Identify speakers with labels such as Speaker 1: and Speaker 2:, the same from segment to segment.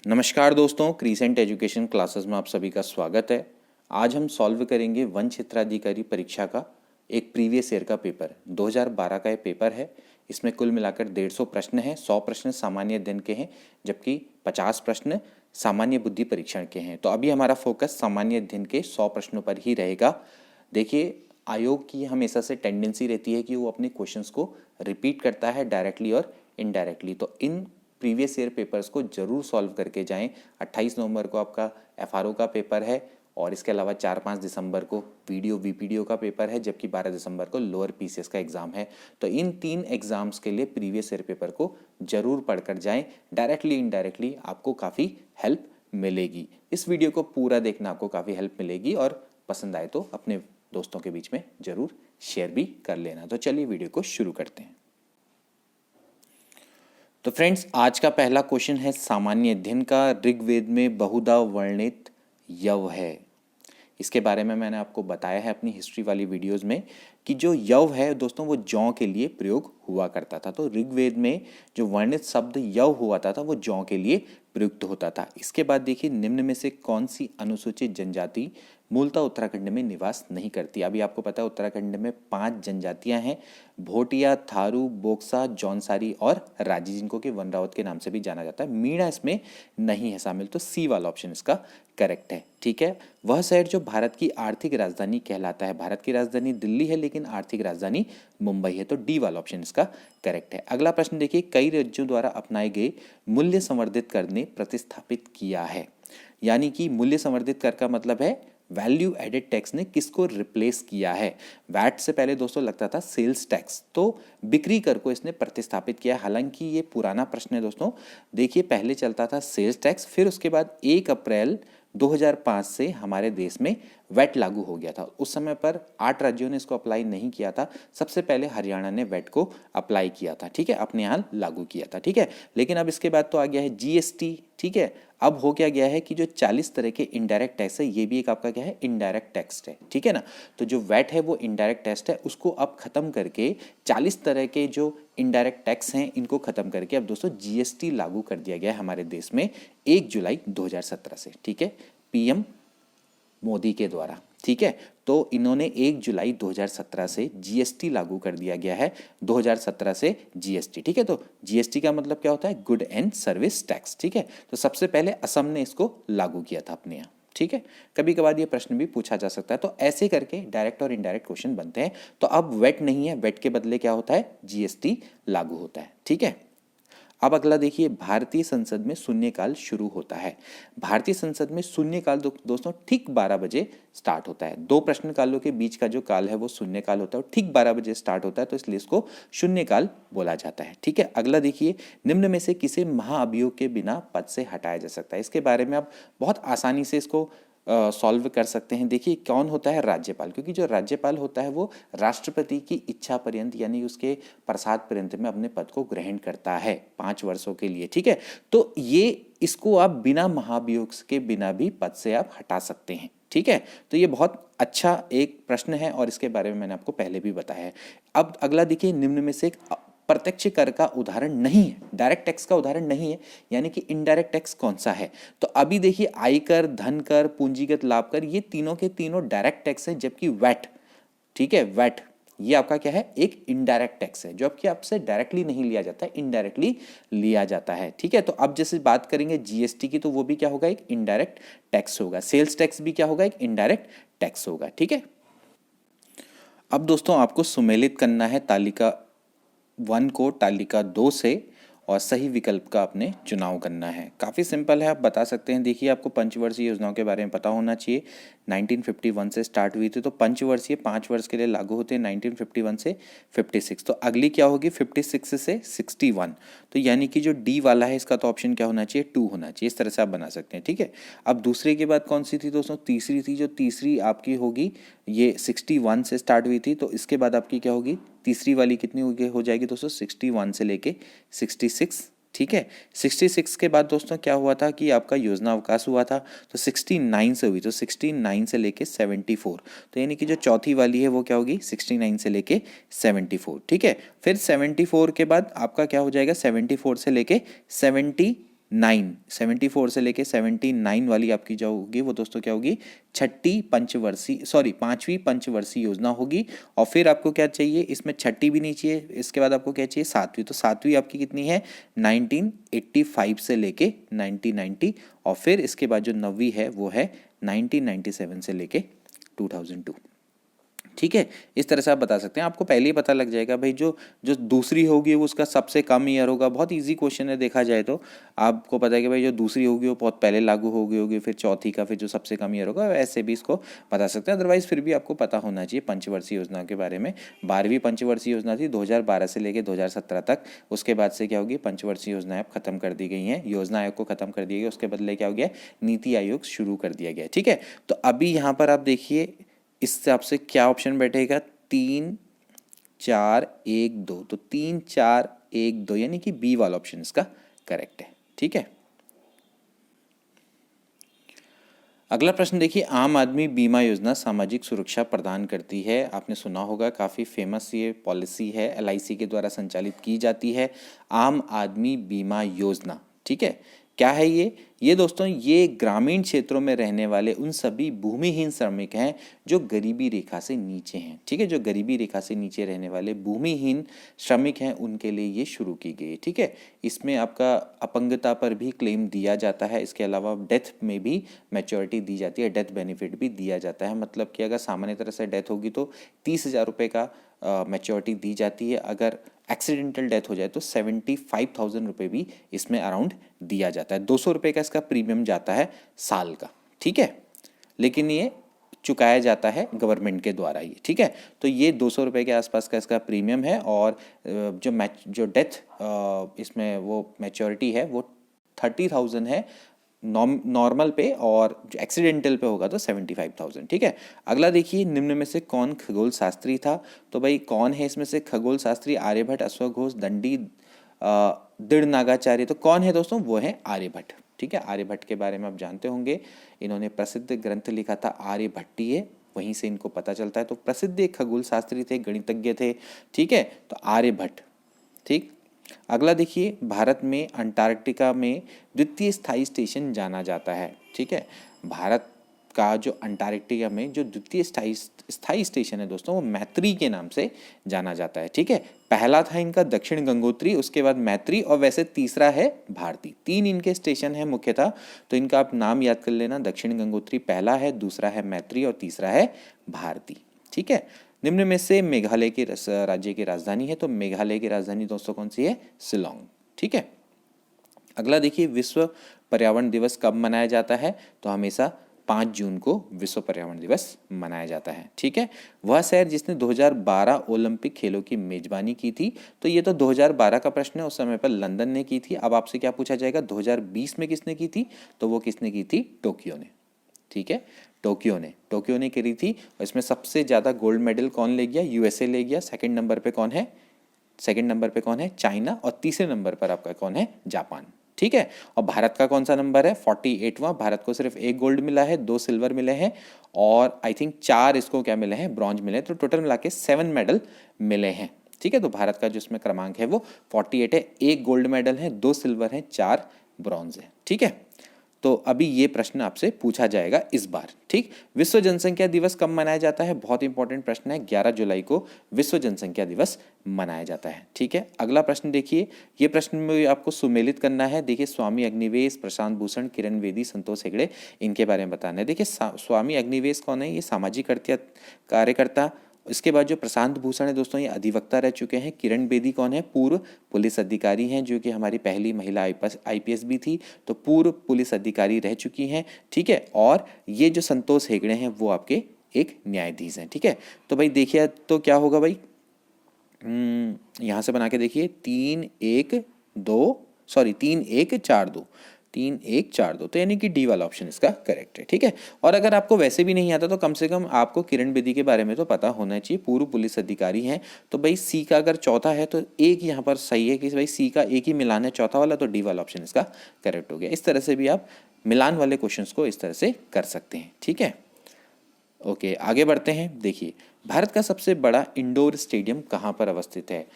Speaker 1: नमस्कार दोस्तों, crescent education classes में आप सभी का स्वागत है। आज हम सॉल्व करेंगे वन क्षेत्राधिकारी परीक्षा का एक प्रीवियस ईयर का पेपर 2012 का ये पेपर है। इसमें कुल मिलाकर 150 प्रश्न हैं। 100 प्रश्न सामान्य अध्ययन के हैं, जबकि 50 प्रश्न सामान्य बुद्धि परीक्षण के हैं। तो अभी हमारा फोकस सामान्य अध्ययन के 100 प्रश्नों पर ही रहेगा। देखिए, आयोग की हमेशा से टेंडेंसी रहती है कि वो अपने क्वेश्चंस को रिपीट करता है डायरेक्टली और इनडायरेक्टली। तो इन प्रीवियस ईयर पेपर्स को जरूर सॉल्व करके जाएं। 28 नवंबर को आपका एफआरओ का पेपर है और इसके अलावा 4-5 दिसंबर को वीडियो वीपीडीओ का पेपर है, जबकि 12 दिसंबर को लोअर पीसीएस का एग्जाम है। तो इन 3 एग्जाम्स के लिए प्रीवियस ईयर पेपर को जरूर पढ़कर जाएं। डायरेक्टली इनडायरेक्टली आपको काफ़ी हेल्प मिलेगी। इस वीडियो को पूरा देखना आपको काफ़ी हेल्प मिलेगी और पसंद आए तो अपने दोस्तों के बीच में जरूर शेयर भी कर लेना। तो चलिए वीडियो को शुरू करते हैं। तो फ्रेंड्स, आज का पहला क्वेश्चन है सामान्य अध्ययन का। ऋग्वेद में बहुधा वर्णित यव है। इसके बारे में मैंने आपको बताया है अपनी हिस्ट्री वाली वीडियोस में कि जो यव है दोस्तों, वो जौ के लिए प्रयोग हुआ करता था। तो ऋग्वेद में जो वर्णित शब्द यव हुआ था वो जौ के लिए प्रयुक्त होता था। इसके बाद देखिए, निम्न में से कौन सी अनुसूचित जनजाति मूलतः उत्तराखंड में निवास नहीं करती। अभी आपको पता है उत्तराखंड में 5 जनजातियां हैं, भोटिया, थारू, बोक्सा, जौनसारी और राजी, जिनको कि वन रावत के नाम से भी जाना जाता है। मीणा इसमें नहीं है शामिल, तो सी वाला ऑप्शन इसका करेक्ट है। ठीक है, वह शहर जो भारत की आर्थिक राजधानी कहलाता है। भारत की राजधानी दिल्ली है, लेकिन आर्थिक राजधानी मुंबई है, तो डी वाला ऑप्शन इसका करेक्ट है। अगला प्रश्न देखिए, कई राज्यों द्वारा अपनाए गए मूल्य संवर्धित कर ने प्रतिस्थापित किया है। यानी कि मूल्य संवर्धित कर का मतलब है वैल्यू एडेड टैक्स ने किसको रिप्लेस किया है। वैट से पहले दोस्तों लगता था सेल्स टैक्स, तो बिक्री कर को इसने प्रतिस्थापित किया। हालांकि ये पुराना प्रश्न है दोस्तों। देखिए, पहले चलता था सेल्स टैक्स, फिर उसके बाद 1 अप्रैल 2005 से हमारे देश में वैट लागू हो गया था। उस समय पर 8 राज्यों ने इसको अप्लाई नहीं किया था। सबसे पहले हरियाणा ने वैट को अप्लाई किया था, ठीक है, अपने यहाँ लागू किया था, ठीक है। लेकिन अब इसके बाद तो आ गया है जीएसटी, ठीक है। अब हो क्या गया है कि जो 40 तरह के इनडायरेक्ट टैक्स है, ये भी एक आपका क्या है, इनडायरेक्ट टैक्स है, ठीक है ना। तो जो वैट है वो इनडायरेक्ट टैक्स है, उसको अब खत्म करके 40 तरह के जो इनडायरेक्ट टैक्स हैं इनको खत्म करके अब दोस्तों जीएसटी लागू कर दिया गया है हमारे देश में 1 जुलाई 2017 से, ठीक है, पीएम मोदी के द्वारा, ठीक है। तो इन्होंने 1 जुलाई 2017 से जीएसटी लागू कर दिया गया है। 2017 से जीएसटी, ठीक है। तो जीएसटी का मतलब क्या होता है, गुड एंड सर्विस टैक्स, ठीक है। तो सबसे पहले असम ने इसको लागू किया था अपने यहाँ, ठीक है। कभी कभार ये प्रश्न भी पूछा जा सकता है। तो ऐसे करके डायरेक्ट और इनडायरेक्ट क्वेश्चन बनते हैं। तो अब वेट नहीं है, वेट के बदले क्या होता है, जीएसटी लागू होता है, ठीक है। अब अगला देखिए, भारतीय संसद में शून्यकाल शुरू होता है। भारतीय संसद में शून्यकाल दोस्तों ठीक 12 बजे स्टार्ट होता है। 2 प्रश्नकालों के बीच का जो काल है वो शून्यकाल होता है और ठीक 12 बजे स्टार्ट होता है, तो इसलिए इसको शून्यकाल बोला जाता है, ठीक है। अगला देखिए, निम्न में से किसे महाअभियोग के बिना पद से हटाया जा सकता है। इसके बारे में आप बहुत आसानी से इसको सॉल्व कर सकते हैं। देखिए, कौन होता है, राज्यपाल, क्योंकि जो राज्यपाल होता है वो राष्ट्रपति की इच्छा पर्यंत यानी उसके प्रसाद पर्यंत में अपने पद को ग्रहण करता है 5 वर्षों के लिए, ठीक है। तो ये इसको आप बिना महाभियोग के बिना भी पद से आप हटा सकते हैं, ठीक है। तो ये बहुत अच्छा एक प्रश्न है और इसके बारे में मैंने आपको पहले भी बताया है। अब अगला देखिए, निम्न में से एक प्रत्यक्ष कर का उदाहरण नहीं है, डायरेक्ट टैक्स का उदाहरण नहीं है, यानी कि इनडायरेक्ट टैक्स कौन सा है। तो अभी देखिए, आयकर, धन कर, पूंजीगत लाभ कर, ये तीनों के तीनों डायरेक्ट टैक्स है, जबकि वैट, ठीक है, वैट ये आपका क्या है, एक इनडायरेक्ट टैक्स है, जो आपके आपसे डायरेक्टली नहीं लिया जाता है, इनडायरेक्टली लिया जाता है, ठीक है। तो अब जैसे बात करेंगे जीएसटी की, तो वो भी क्या होगा, एक इनडायरेक्ट टैक्स होगा। सेल्स टैक्स भी क्या होगा, एक इनडायरेक्ट टैक्स होगा, ठीक है। अब दोस्तों आपको सुमेलित करना है तालिका 1 को तालिका 2 से और सही विकल्प का आपने चुनाव करना है। काफ़ी सिंपल है, आप बता सकते हैं। देखिए, आपको पंचवर्षीय योजनाओं के बारे में पता होना चाहिए। 1951 से स्टार्ट हुई थी, तो पंचवर्षीय 5 वर्ष के लिए लागू होते हैं 1951 से 56। तो अगली क्या होगी, 56 से 61। तो यानी कि जो डी वाला है इसका तो ऑप्शन क्या होना चाहिए, 2 होना चाहिए। इस तरह से आप बना सकते हैं, ठीक है। अब दूसरे के बाद कौन सी थी दोस्तों, तीसरी थी। जो तीसरी आपकी होगी ये 61 से स्टार्ट हुई थी, तो इसके बाद आपकी क्या होगी, तीसरी वाली कितनी हो जाएगी दोस्तों, 61 से लेके 66, ठीक है। 66 के बाद दोस्तों क्या हुआ था कि आपका योजना अवकाश हुआ था, तो 69 से हुई, तो 69 से लेके 74। तो यानी कि जो चौथी वाली है वो क्या होगी, 69 से लेके 74, ठीक है। फिर 74 के बाद आपका क्या हो जाएगा, 74 से लेके 70 74 से लेके 79 वाली आपकी जो होगी वो दोस्तों क्या होगी, पांचवी पंचवर्षीय योजना होगी। और फिर आपको क्या चाहिए, इसमें छठी भी नहीं चाहिए, इसके बाद आपको क्या चाहिए, सातवीं। तो सातवीं आपकी कितनी है, 1985 से लेके 1990। और फिर इसके बाद जो नवीं है वो है 1997 से लेके 2002। ठीक है, इस तरह से आप बता सकते हैं। आपको पहले ही पता लग जाएगा भाई, जो जो दूसरी होगी वो उसका सबसे कम ईयर होगा। बहुत इजी क्वेश्चन है, देखा जाए तो आपको पता है कि भाई जो दूसरी होगी वो बहुत पहले लागू होगी, फिर चौथी का फिर जो सबसे कम ईयर होगा, ऐसे भी इसको बता सकते हैं। अदरवाइज फिर भी आपको पता होना चाहिए पंचवर्षीय योजना के बारे में। 12वीं पंचवर्षीय योजना थी 2012 से लेकर 2017 तक। उसके बाद से क्या होगी, पंचवर्षीय योजनाएं अब खत्म कर दी गई हैं, योजना आयोग को खत्म कर दिया गया, उसके बदले क्या हो गया, नीति आयोग शुरू कर दिया गया। ठीक है, तो अभी यहाँ पर आप देखिए इससे आपसे क्या ऑप्शन बैठेगा, 3 4 1 2। तो 3 4 1 2 यानी कि बी वाला ऑप्शन इसका करेक्ट है। ठीक है, अगला प्रश्न देखिए, आम आदमी बीमा योजना सामाजिक सुरक्षा प्रदान करती है। आपने सुना होगा, काफ़ी फेमस ये पॉलिसी है, LIC के द्वारा संचालित की जाती है आम आदमी बीमा योजना। ठीक है, क्या है ये दोस्तों, ये ग्रामीण क्षेत्रों में रहने वाले उन सभी भूमिहीन श्रमिक हैं जो गरीबी रेखा से नीचे हैं। ठीक है, जो गरीबी रेखा से नीचे रहने वाले भूमिहीन श्रमिक हैं उनके लिए ये शुरू की गई। ठीक है, इसमें आपका अपंगता पर भी क्लेम दिया जाता है, इसके अलावा डेथ में भी मैच्योरिटी दी जाती है, डेथ बेनिफिट भी दिया जाता है। मतलब कि अगर सामान्य तरह से डेथ होगी तो 30,000 रुपये का मैच्योरिटी दी जाती है। अगर एक्सीडेंटल डेथ हो जाए तो 75,000 रुपये भी इसमें अराउंड दिया जाता है। 200 रुपये का इसका प्रीमियम जाता है साल का। ठीक है, लेकिन ये चुकाया जाता है गवर्नमेंट के द्वारा ही। ठीक है, तो ये 200 रुपये के आसपास का इसका प्रीमियम है। और जो डेथ इसमें वो मैच्योरिटी है वो 30,000 है नॉर्मल पे, और जो एक्सीडेंटल पे होगा तो 75,000। ठीक है, अगला देखिए, निम्न में से कौन खगोल शास्त्री था। तो भाई कौन है इसमें से खगोल शास्त्री, आर्यभट्ट, अश्वघोष, दंडी, दृढ़ तो कौन है दोस्तों, वो है आर्यभट्ट। ठीक है, आर्यभट्ट के बारे में आप जानते होंगे, इन्होंने प्रसिद्ध ग्रंथ लिखा था आर्यभट्टीय, वहीं से इनको पता चलता है। तो प्रसिद्ध एक खगोल शास्त्री थे, गणितज्ञ थे। ठीक है, तो आर्यभट्ट। ठीक, अगला देखिए, भारत में अंटार्कटिका में द्वितीय स्थायी स्टेशन जाना जाता है। ठीक है, भारत का जो अंटार्कटिका में जो द्वितीय स्थायी स्टेशन है दोस्तों, वो मैत्री के नाम से जाना जाता है। ठीक है, पहला था इनका दक्षिण गंगोत्री, उसके बाद मैत्री, और वैसे तीसरा है भारती। 3 इनके स्टेशन है मुख्यतः, तो इनका आप नाम याद कर लेना। दक्षिण गंगोत्री पहला है, दूसरा है मैत्री और तीसरा है भारती। ठीक है, निम्न में से मेघालय के राज्य की राजधानी है। तो मेघालय की राजधानी दोस्तों कौन सी है, शिलोंग। ठीक है, अगला देखिए, विश्व पर्यावरण दिवस कब मनाया जाता है। तो हमेशा 5 जून को विश्व पर्यावरण दिवस मनाया जाता है। ठीक है, वह शहर जिसने 2012 ओलंपिक खेलों की मेजबानी की थी। तो ये तो 2012 का प्रश्न है, उस समय पर लंदन ने की थी। अब आपसे क्या पूछा जाएगा, 2020 में किसने की थी। तो वो किसने की थी, टोक्यो ने। ठीक है, टोक्यो ने करी थी। और इसमें सबसे ज़्यादा गोल्ड मेडल कौन ले गया, USA ले गया। सेकंड नंबर पे कौन है, चाइना। और तीसरे नंबर पर आपका कौन है, जापान। ठीक है, और भारत का कौन सा नंबर है, 48वां। भारत को सिर्फ 1 गोल्ड मिला है, 2 सिल्वर मिले हैं, और आई थिंक 4 इसको क्या मिले हैं, ब्रॉन्ज मिले हैं। तो टोटल मिला के 7 मेडल मिले हैं। ठीक है, तो भारत का जो इसमें क्रमांक है वो 48 है। 1 गोल्ड मेडल है, 2 सिल्वर है, 4 ब्रॉन्ज है। ठीक है, तो अभी ये प्रश्न आपसे पूछा जाएगा इस बार। ठीक, विश्व जनसंख्या दिवस कब मनाया जाता है, बहुत इंपॉर्टेंट प्रश्न है। 11 जुलाई को विश्व जनसंख्या दिवस मनाया जाता है। ठीक है, अगला प्रश्न देखिए, ये प्रश्न में आपको सुमेलित करना है। देखिए, स्वामी अग्निवेश, प्रशांत भूषण, किरण बेदी, संतोष हेगड़े, इनके बारे में बताना है। देखिए, स्वामी अग्निवेश कौन है, ये सामाजिक कार्यकर्ता। इसके बाद जो प्रशांत भूषण है दोस्तों, ये अधिवक्ता रह चुके हैं। किरण बेदी कौन है, पूर्व पुलिस अधिकारी हैं, जो कि हमारी पहली महिला IPS भी थी, तो पूर्व पुलिस अधिकारी रह चुकी हैं। ठीक है, और ये जो संतोष हेगड़े हैं वो आपके एक न्यायाधीश हैं। ठीक है, तो भाई देखिए तो क्या होगा भाई, यहाँ से बना के देखिए, 3 1 4 2, 3 1 4 2, तो यानी कि डी वाला ऑप्शन इसका करेक्ट है। ठीक है, और अगर आपको वैसे भी नहीं आता तो कम से कम आपको किरण बेदी के बारे में तो पता होना चाहिए, पूर्व पुलिस अधिकारी हैं। तो भाई सी का अगर चौथा है तो एक यहाँ पर सही है कि भाई सी का एक ही मिलान है चौथा वाला, तो डी वाला ऑप्शन इसका करेक्ट हो गया। इस तरह से भी आप मिलान वाले क्वेश्चंस को इस तरह से कर सकते हैं। ठीक है, ओके, आगे बढ़ते हैं। देखिए, भारत का सबसे बड़ा इंडोर स्टेडियम कहाँ पर अवस्थित है।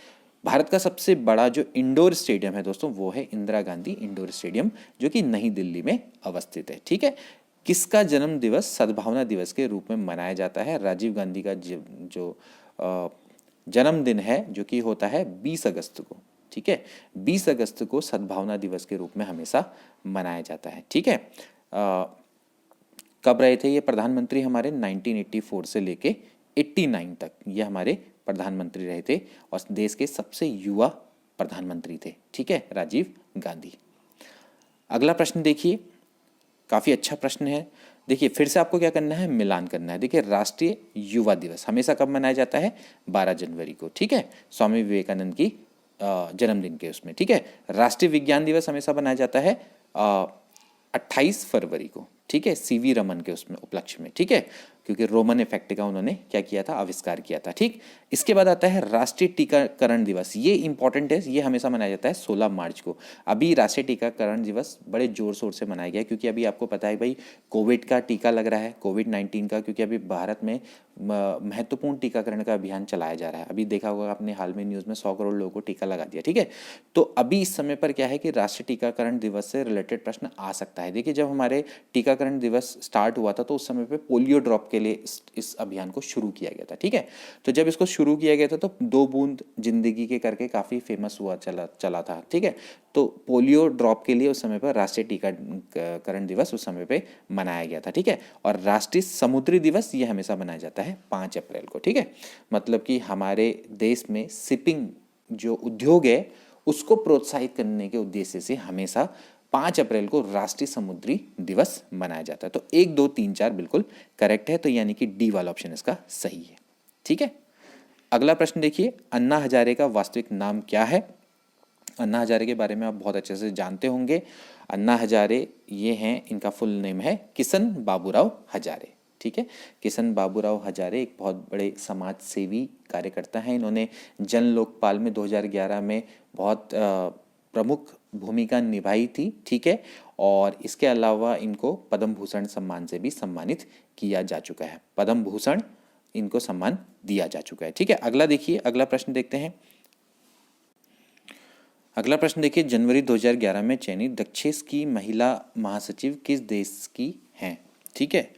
Speaker 1: भारत का सबसे बड़ा जो इंडोर स्टेडियम है दोस्तों वो है इंदिरा गांधी इंडोर स्टेडियम, जो कि नई दिल्ली में अवस्थित है। ठीक है, किसका जन्म दिवस सद्भावना दिवस के रूप में मनाया जाता है? राजीव गांधी का जो जन्मदिन है जो कि होता है 20 अगस्त को। ठीक है, 20 अगस्त को सद्भावना दिवस के रूप में हमेशा मनाया जाता है। ठीक है, कब रहे थे ये प्रधानमंत्री हमारे? 1984 से लेके 89 तक ये हमारे प्रधानमंत्री रहे थे और देश के सबसे युवा प्रधानमंत्री थे। ठीक है, राजीव गांधी। अगला प्रश्न देखिए, काफ़ी अच्छा प्रश्न है। देखिए फिर से आपको क्या करना है, मिलान करना है। देखिए राष्ट्रीय युवा दिवस हमेशा कब मनाया जाता है? 12 जनवरी को। ठीक है, स्वामी विवेकानंद की जन्मदिन के उसमें। ठीक है, राष्ट्रीय विज्ञान दिवस हमेशा मनाया जाता है 28 फरवरी को। ठीक है, सीवी रमन के उसमें उपलक्ष्य में। ठीक है, क्योंकि रोमन इफेक्ट का उन्होंने क्या किया था? आविष्कार किया था। ठीक, इसके बाद आता है राष्ट्रीय टीकाकरण दिवस। ये इंपॉर्टेंट है, ये हमेशा मनाया जाता है 16 मार्च को। अभी राष्ट्रीय टीकाकरण दिवस बड़े जोर शोर से मनाया गया क्योंकि अभी आपको पता है भाई कोविड का टीका लग रहा है, कोविड-19 का, क्योंकि अभी भारत में महत्वपूर्ण टीकाकरण का अभियान चलाया जा रहा है। अभी देखा होगा आपने हाल में न्यूज़ में 100 करोड़ लोगों को टीका लगा दिया। ठीक है, तो अभी इस समय पर क्या है कि राष्ट्रीय टीकाकरण दिवस से रिलेटेड प्रश्न आ सकता है। देखिए जब हमारे टीकाकरण दिवस स्टार्ट हुआ था तो उस समय पे पोलियो ड्रॉप के लिए इस अभियान को शुरू किया गया था। ठीक है, तो जब इसको शुरू किया गया था तो 2 बूंद जिंदगी के करके काफ़ी फेमस हुआ चला था। ठीक है, तो पोलियो ड्रॉप के लिए उस समय पर राष्ट्रीय टीकाकरण दिवस उस समय पे मनाया गया था। ठीक है, और राष्ट्रीय समुद्री दिवस ये हमेशा मनाया जाता है 5 अप्रैल को। ठीक है, मतलब कि हमारे देश में शिपिंग जो उद्योग है उसको प्रोत्साहित करने के उद्देश्य से हमेशा 5 अप्रैल को राष्ट्रीय समुद्री दिवस मनाया जाता है। तो 1, 2, 3, 4 बिल्कुल करेक्ट है, तो यानी कि डी वाला ऑप्शन इसका सही है। ठीक है, अगला प्रश्न देखिए, अन्ना हजारे का वास्तविक नाम क्या है? अन्ना हजारे के बारे में आप बहुत अच्छे से जानते होंगे। अन्ना हजारे ये हैं, इनका फुल नेम है किशन बाबूराव हजारे। ठीक है, किशन बाबूराव हजारे एक बहुत बड़े समाज सेवी कार्यकर्ता हैं। इन्होंने जन लोकपाल में 2011 में बहुत प्रमुख भूमिका निभाई थी। ठीक है, और इसके अलावा इनको पद्म भूषण सम्मान से भी सम्मानित किया जा चुका है। पद्म भूषण इनको सम्मान दिया जा चुका है। ठीक है, अगला देखिए, अगला प्रश्न देखते हैं। अगला प्रश्न देखिए, जनवरी 2011 में चयनित दक्षेस की महिला महासचिव किस देश की हैं? ठीक है,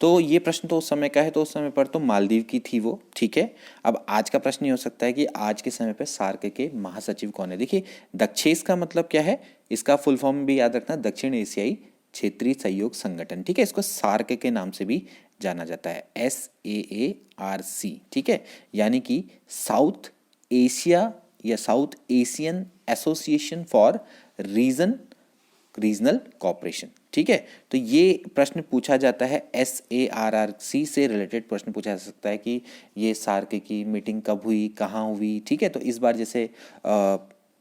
Speaker 1: तो ये प्रश्न तो उस समय का है, तो उस समय पर तो मालदीव की थी वो। ठीक है, अब आज का प्रश्न ये हो सकता है कि आज के समय पर सार्क के महासचिव कौन है? देखिए दक्षेस का मतलब क्या है, इसका फुल फॉर्म भी याद रखना, दक्षिण एशियाई क्षेत्रीय सहयोग संगठन। ठीक है, इसको सार्क के नाम से भी जाना जाता है, SAARC। ठीक है, यानी कि साउथ एशिया या South Asian association for regional cooperation. ठीक है, तो ये प्रश्न पूछा जाता है, SARRC से रिलेटेड प्रश्न पूछा जा सकता है कि ये सार्क की मीटिंग कब हुई, कहाँ हुई। ठीक है, तो इस बार जैसे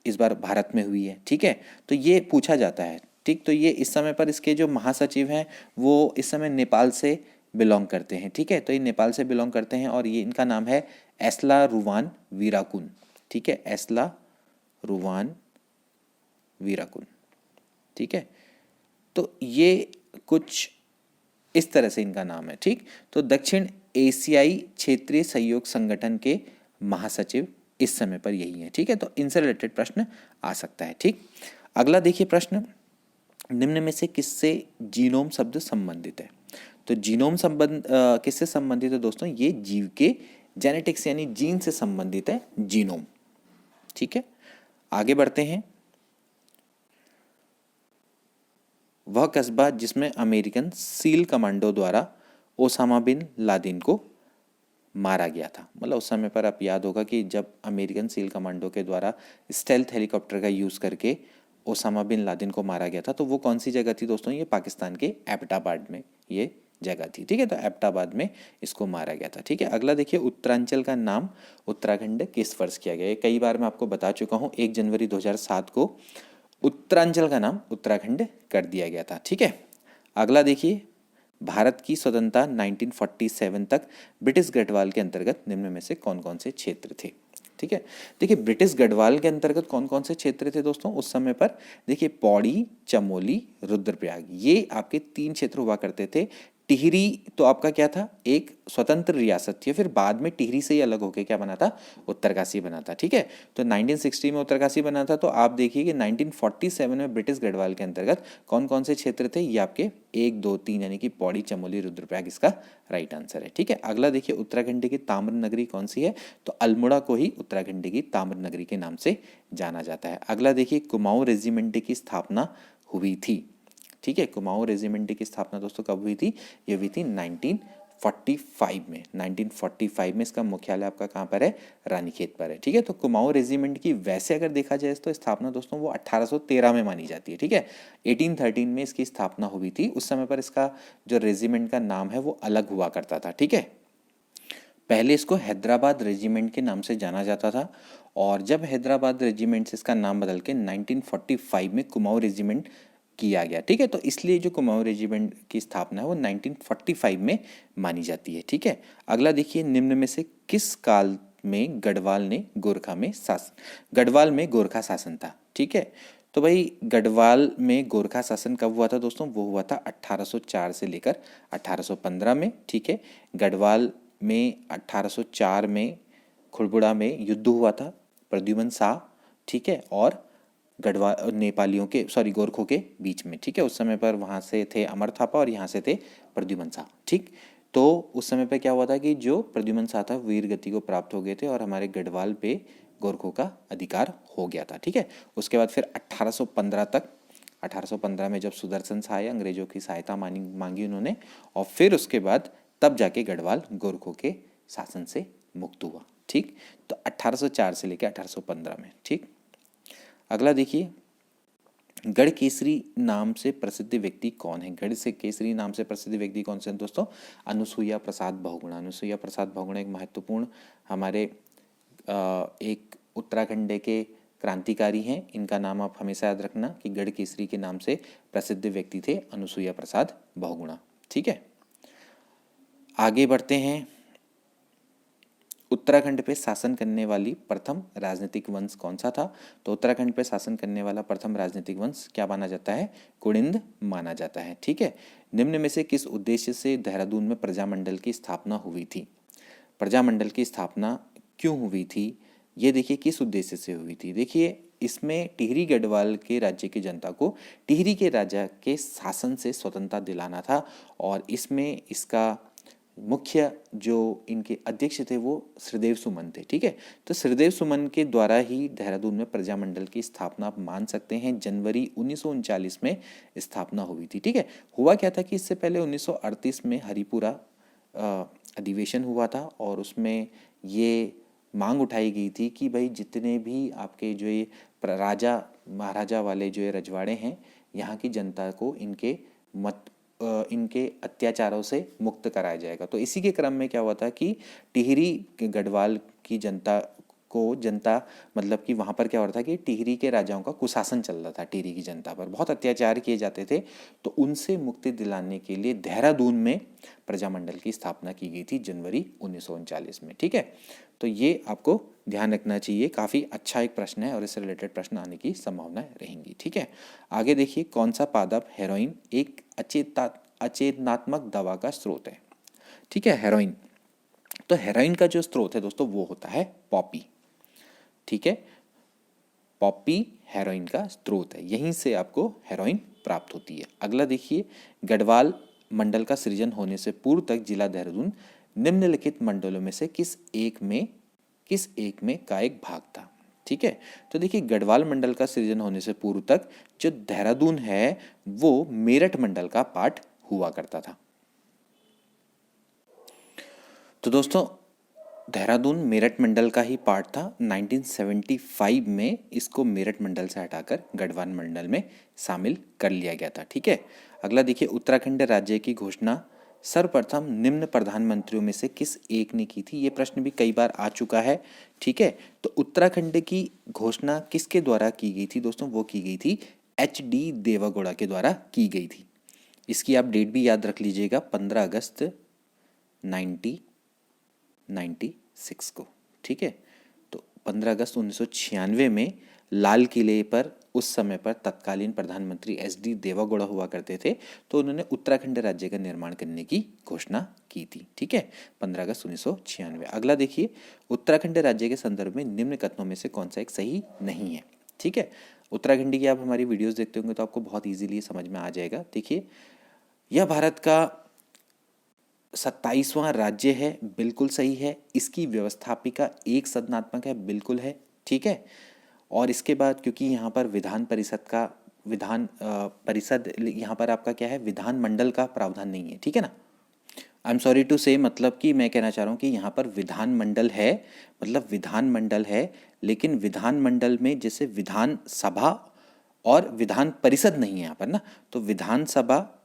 Speaker 1: इस बार भारत में हुई है। ठीक है, तो ये पूछा जाता है। ठीक, तो ये इस समय पर इसके जो महासचिव हैं वो इस समय नेपाल से बिलोंग करते हैं। ठीक है, तो ये नेपाल से बिलोंग करते हैं और ये इनका नाम है एस्ला रुवान वीराकुन। ठीक है, एस्ला रुवान वीराकुन। ठीक है, तो ये कुछ इस तरह से इनका नाम है। ठीक, तो दक्षिण एशियाई क्षेत्रीय सहयोग संगठन के महासचिव इस समय पर यही है। ठीक है, तो इनसे रिलेटेड प्रश्न आ सकता है। ठीक, अगला देखिए प्रश्न, निम्न में से किससे जीनोम शब्द संबंधित है? तो जीनोम संबंध किससे संबंधित है दोस्तों? ये जीव के जेनेटिक्स यानी जीन से संबंधित है जीनोम। ठीक है, आगे बढ़ते हैं। वह कस्बा जिसमें अमेरिकन सील कमांडो द्वारा ओसामा बिन लादेन को मारा गया था, मतलब उस समय पर आप याद होगा कि जब अमेरिकन सील कमांडो के द्वारा स्टेल्थ हेलीकॉप्टर का यूज़ करके ओसामा बिन लादेन को मारा गया था, तो वो कौन सी जगह थी दोस्तों? ये पाकिस्तान के एबटाबाद में ये जगह थी। ठीक है, तो एबटाबाद में इसको मारा गया था। ठीक है, अगला देखिए, उत्तरांचल का नाम उत्तराखंड किस वर्ष किया गया? कई बार मैं आपको बता चुका हूँ, 1 जनवरी 2007 को उत्तरांचल का नाम उत्तराखंड कर दिया गया था। ठीक है, अगला देखिए, भारत की स्वतंत्रता 1947 तक ब्रिटिश गढ़वाल के अंतर्गत निम्न में से कौन कौन से क्षेत्र थे? ठीक है, देखिए ब्रिटिश गढ़वाल के अंतर्गत कौन कौन से क्षेत्र थे दोस्तों उस समय पर? देखिए पौड़ी, चमोली, रुद्रप्रयाग, ये आपके 3 क्षेत्र हुआ करते थे। टिहरी तो आपका क्या था, एक स्वतंत्र रियासत थी, फिर बाद में टिहरी से ही अलग होके क्या बना था, उत्तरकाशी बना था। ठीक है, तो 1960 में उत्तरकाशी बना था। तो आप देखिए कि 1947 में ब्रिटिश गढ़वाल के अंतर्गत कौन कौन से क्षेत्र थे, ये आपके 1, 2, 3 यानी कि पौड़ी, चमोली, रुद्रप्रयाग इसका राइट आंसर है। ठीक है, अगला देखिए उत्तराखंड की ताम्र नगरी कौन सी है, तो अल्मोड़ा को ही उत्तराखंड की ताम्र नगरी के नाम से जाना जाता है। अगला देखिए कुमाऊं रेजिमेंट की स्थापना हुई थी। ठीक है, कुमाऊं रेजिमेंट की स्थापना दोस्तों कब हुई थी, ये हुई थी 1945 में। 1945 में इसका मुख्यालय आपका कहाँ पर है, रानीखेत पर है। ठीक है, तो कुमाऊं रेजिमेंट की वैसे अगर देखा जाए तो स्थापना दोस्तों वो 1813 में मानी जाती है। ठीक है, 1813 में इसकी स्थापना हुई थी। उस समय पर इसका जो रेजिमेंट का नाम है वो अलग हुआ करता था। ठीक है, पहले इसको हैदराबाद रेजिमेंट के नाम से जाना जाता था, और जब हैदराबाद रेजिमेंट से इसका नाम बदल के 1945 में कुमाऊं रेजिमेंट किया गया। ठीक है, तो इसलिए जो कुमाऊं रेजिमेंट की स्थापना है वो 1945 में मानी जाती है। ठीक है, अगला देखिए निम्न में से किस काल में गढ़वाल में गोरखा शासन था। ठीक है, तो भाई गढ़वाल में गोरखा शासन कब हुआ था दोस्तों, वो हुआ था 1804 से लेकर 1815 में। ठीक है, गढ़वाल में 1804 में खुड़बुड़ा में युद्ध हुआ था प्रद्युमन शाह, ठीक है, और गढ़वा नेपालियों के गोरखों के बीच में। ठीक है, उस समय पर वहाँ से थे अमर थापा और यहाँ से थे प्रद्युमन शाह। ठीक, तो उस समय पर क्या हुआ था कि जो प्रद्युमन शाह था वीर गति को प्राप्त हो गए थे और हमारे गढ़वाल पे गोरखों का अधिकार हो गया था। ठीक है, उसके बाद फिर 1815 में जब सुदर्शन शाह आए, अंग्रेजों की सहायता मांगी उन्होंने, और फिर उसके बाद तब जाके गढ़वाल गोरखों के शासन से मुक्त हुआ। ठीक, तो 1804 से लेकर 1815 में। ठीक, अगला देखिए गढ़ केसरी नाम से प्रसिद्ध व्यक्ति कौन है। गढ़ से केसरी नाम से प्रसिद्ध व्यक्ति कौन से हैं दोस्तों, अनुसुईया प्रसाद बहुगुणा। अनुसुईया प्रसाद बहुगुणा एक महत्वपूर्ण हमारे एक उत्तराखंड के क्रांतिकारी हैं। इनका नाम आप हमेशा याद रखना कि गढ़ केसरी के नाम से प्रसिद्ध व्यक्ति थे अनुसुईया प्रसाद बहुगुणा। ठीक है, आगे बढ़ते हैं। उत्तराखंड पे शासन करने वाली प्रथम राजनीतिक वंश कौन सा था, तो उत्तराखंड पे शासन करने वाला प्रथम राजनीतिक वंश क्या माना जाता है, कुणिंद माना जाता है। ठीक है, निम्न में से किस उद्देश्य से देहरादून में प्रजामंडल की स्थापना हुई थी। प्रजामंडल की स्थापना क्यों हुई थी, ये देखिए किस उद्देश्य से हुई थी। देखिए इसमें टिहरी गढ़वाल के राज्य की जनता को टिहरी के राजा के शासन से स्वतंत्रता दिलाना था, और इसमें इसका मुख्य जो इनके अध्यक्ष थे वो श्रीदेव सुमन थे। ठीक है, तो श्रीदेव सुमन के द्वारा ही देहरादून में प्रजामंडल की स्थापना आप मान सकते हैं जनवरी 1939 में स्थापना हुई थी। ठीक है, हुआ क्या था कि इससे पहले 1938 में हरिपुरा अधिवेशन हुआ था, और उसमें ये मांग उठाई गई थी कि भाई जितने भी आपके जो ये राजा महाराजा वाले जो ये रजवाड़े हैं, यहाँ की जनता को इनके अत्याचारों से मुक्त कराया जाएगा। तो इसी के क्रम में क्या हुआ था कि टिहरी के गढ़वाल की जनता मतलब कि वहाँ पर क्या हो रहा था कि टिहरी के राजाओं का कुशासन चल रहा था, टिहरी की जनता पर बहुत अत्याचार किए जाते थे। तो उनसे मुक्ति दिलाने के लिए देहरादून में प्रजामंडल की स्थापना की गई थी जनवरी 1939 में। ठीक है, तो ये आपको ध्यान रखना चाहिए, काफ़ी अच्छा एक प्रश्न है और इससे रिलेटेड प्रश्न आने की संभावनाएं रहेंगी। ठीक है, आगे देखिए कौन सा पादप हेरोइन एक अचेतनात्मक दवा का स्रोत है। ठीक है, हेरोइन, तो हेरोइन का जो स्रोत है दोस्तों वो होता है पॉपी। ठीक है, पॉपी हेरोइन का स्रोत है, यहीं से आपको हेरोइन प्राप्त होती है। अगला देखिए गढ़वाल मंडल का सृजन होने से पूर्व तक जिला देहरादून निम्नलिखित मंडलों में से किस एक में का एक भाग था। ठीक है, तो देखिए गढ़वाल मंडल का सृजन होने से पूर्व तक जो देहरादून है वो मेरठ मंडल का पार्ट हुआ करता था। तो दोस्तों देहरादून मेरठ मंडल का ही पार्ट था। 1975 में इसको मेरठ मंडल से हटाकर गढ़वाल मंडल में शामिल कर लिया गया था। ठीक है, अगला देखिए उत्तराखंड राज्य की घोषणा सर्वप्रथम निम्न प्रधानमंत्रियों में से किस एक ने की थी। ये प्रश्न भी कई बार आ चुका है। ठीक है, तो उत्तराखंड की घोषणा किसके द्वारा की गई थी दोस्तों, वो की गई थी HD देवगौड़ा के द्वारा की गई थी। इसकी आप डेट भी याद रख लीजिएगा, 15 अगस्त 1996 को। ठीक है, तो 15 अगस्त 1996 में लाल किले पर उस समय पर तत्कालीन प्रधानमंत्री SD देवागौड़ा हुआ करते थे, तो उन्होंने उत्तराखंड राज्य का निर्माण करने की घोषणा की थी। ठीक है, 15 अगस्त 1996। अगला देखिए, उत्तराखंड राज्य के संदर्भ में निम्न कथनों में से कौन सा एक सही नहीं है। ठीक है, उत्तराखंडी की आप हमारी वीडियोस देखते होंगे तो आपको बहुत इजीली समझ में आ जाएगा। देखिए, यह भारत का 27वां राज्य है, बिल्कुल सही है। इसकी व्यवस्थापिका एक सदनात्मक है, बिल्कुल है। ठीक है, और इसके बाद क्योंकि यहाँ पर विधान परिषद यहाँ पर आपका क्या है, विधानमंडल का प्रावधान नहीं है। ठीक है ना, आई एम सॉरी टू से, मतलब कि मैं कहना चाह रहा हूँ कि यहाँ पर विधानमंडल है, मतलब विधानमंडल है, लेकिन विधानमंडल में जैसे विधानसभा और विधान परिषद नहीं है यहाँ पर ना, तो विधानसभा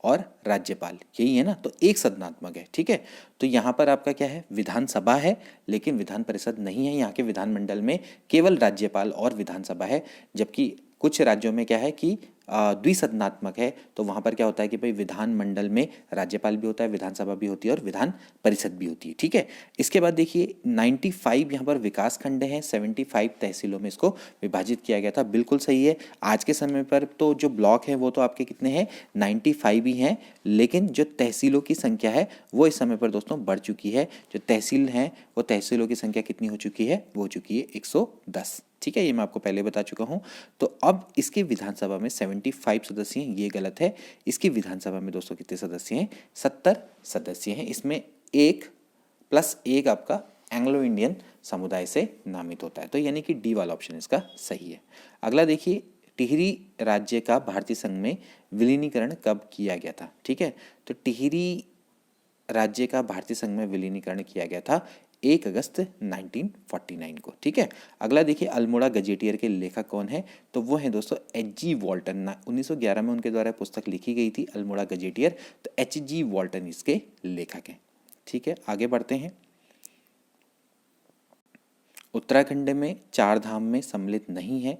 Speaker 1: और राज्यपाल यही है ना, तो एक सदनात्मक है। ठीक है, तो यहाँ पर आपका क्या है, विधानसभा है लेकिन विधान परिषद नहीं है। यहाँ के विधानमंडल में केवल राज्यपाल और विधानसभा है, जबकि कुछ राज्यों में क्या है कि द्विसदनात्मक है, तो वहाँ पर क्या होता है कि भाई विधानमंडल में राज्यपाल भी होता है, विधानसभा भी होती है और विधान परिषद भी होती है। ठीक है, इसके बाद देखिए 95 यहाँ पर विकास खंड हैं, 75 तहसीलों में इसको विभाजित किया गया था, बिल्कुल सही है। आज के समय पर तो जो ब्लॉक हैं वो तो आपके कितने हैं, 95 ही हैं, लेकिन जो तहसीलों की संख्या है वो इस समय पर दोस्तों बढ़ चुकी है। जो तहसील हैं वो तहसीलों की संख्या कितनी हो चुकी है, वो हो चुकी है 110। ठीक है, ये मैं आपको पहले बता चुका हूँ। तो अब इसकी विधानसभा में 75 सदस्य हैं, ये गलत है। इसकी विधानसभा में दोस्तों कितने सदस्य हैं, 70 सदस्य हैं। इसमें 1+1 आपका एंग्लो इंडियन समुदाय से नामित होता है, तो यानी कि डी वाला ऑप्शन इसका सही है। अगला देखिए, टिहरी राज्य का भारतीय संघ में विलीनीकरण कब किया गया था। ठीक है, तो टिहरी राज्य का भारतीय संघ में विलीनीकरण किया गया था 1 अगस्त 1949 को। ठीक है, अगला देखिए, अल्मोड़ा गजेटियर के लेखक कौन है, तो वो है दोस्तों H.G. वॉल्टन। 1911 में उनके द्वारा पुस्तक लिखी गई थी अल्मोड़ा गजेटियर, तो H.G. वॉल्टन इसके लेखक हैं। ठीक है, आगे बढ़ते हैं। उत्तराखंड में 4 धाम में सम्मिलित नहीं है।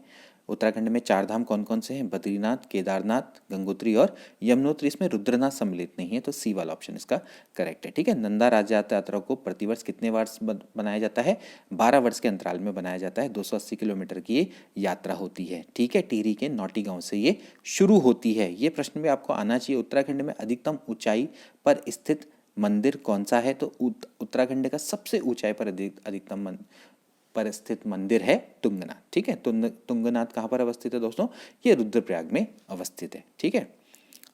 Speaker 1: उत्तराखंड में 4 धाम कौन कौन से हैं, बद्रीनाथ, केदारनाथ, गंगोत्री और यमुनोत्री। इसमें रुद्रनाथ सम्मिलित नहीं है, तो सी वाला ऑप्शन इसका करेक्ट है। ठीक है, नंदा राज्य यात्रा को प्रतिवर्ष कितने वर्ष बनाया जाता है, 12 वर्ष के अंतराल में बनाया जाता है। 280 किलोमीटर की ये यात्रा होती है। ठीक है, टिहरी के नौटी गांव से ये शुरू होती है। ये प्रश्न भी आपको आना चाहिए। उत्तराखंड में अधिकतम ऊंचाई पर स्थित मंदिर कौन सा है, तो उत्तराखंड का सबसे ऊंचाई पर अधिकतम पर स्थित मंदिर है तुंगनाथ। ठीक है, तुंगनाथ कहाँ पर अवस्थित है दोस्तों, ये रुद्रप्रयाग में अवस्थित है। ठीक है,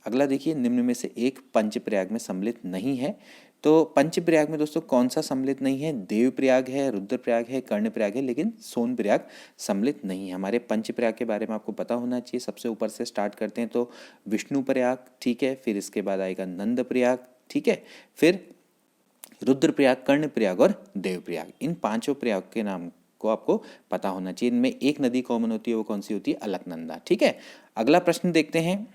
Speaker 1: अगला देखिए, निम्न में से एक पंचप्रयाग में सम्मिलित नहीं है। तो पंचप्रयाग में दोस्तों कौन सा सम्मिलित नहीं है, देवप्रयाग है, रुद्रप्रयाग है, कर्णप्रयाग है, लेकिन सोनप्रयाग सम्मिलित नहीं है। हमारे पंचप्रयाग के बारे में आपको पता होना चाहिए। सबसे ऊपर से स्टार्ट करते हैं तो विष्णुप्रयाग, ठीक है, फिर इसके बाद आएगा नंदप्रयाग, ठीक है, फिर रुद्रप्रयाग, कर्णप्रयाग और देवप्रयाग। इन 5 प्रयाग के नाम को आपको पता होना चाहिए। इनमें एक नदी कॉमन होती है, वो कौन सी होती है, अलकनंदा। ठीक है, अगला प्रश्न देखते हैं।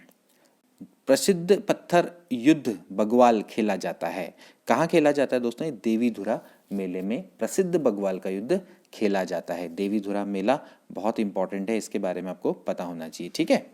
Speaker 1: प्रसिद्ध पत्थर युद्ध बगवाल खेला जाता है, कहाँ खेला जाता है दोस्तों, देवीधुरा मेले में प्रसिद्ध बगवाल का युद्ध खेला जाता है। देवीधुरा मेला बहुत इंपॉर्टेंट है, इसके बारे में आपको पता होना चाहिए। ठीक है,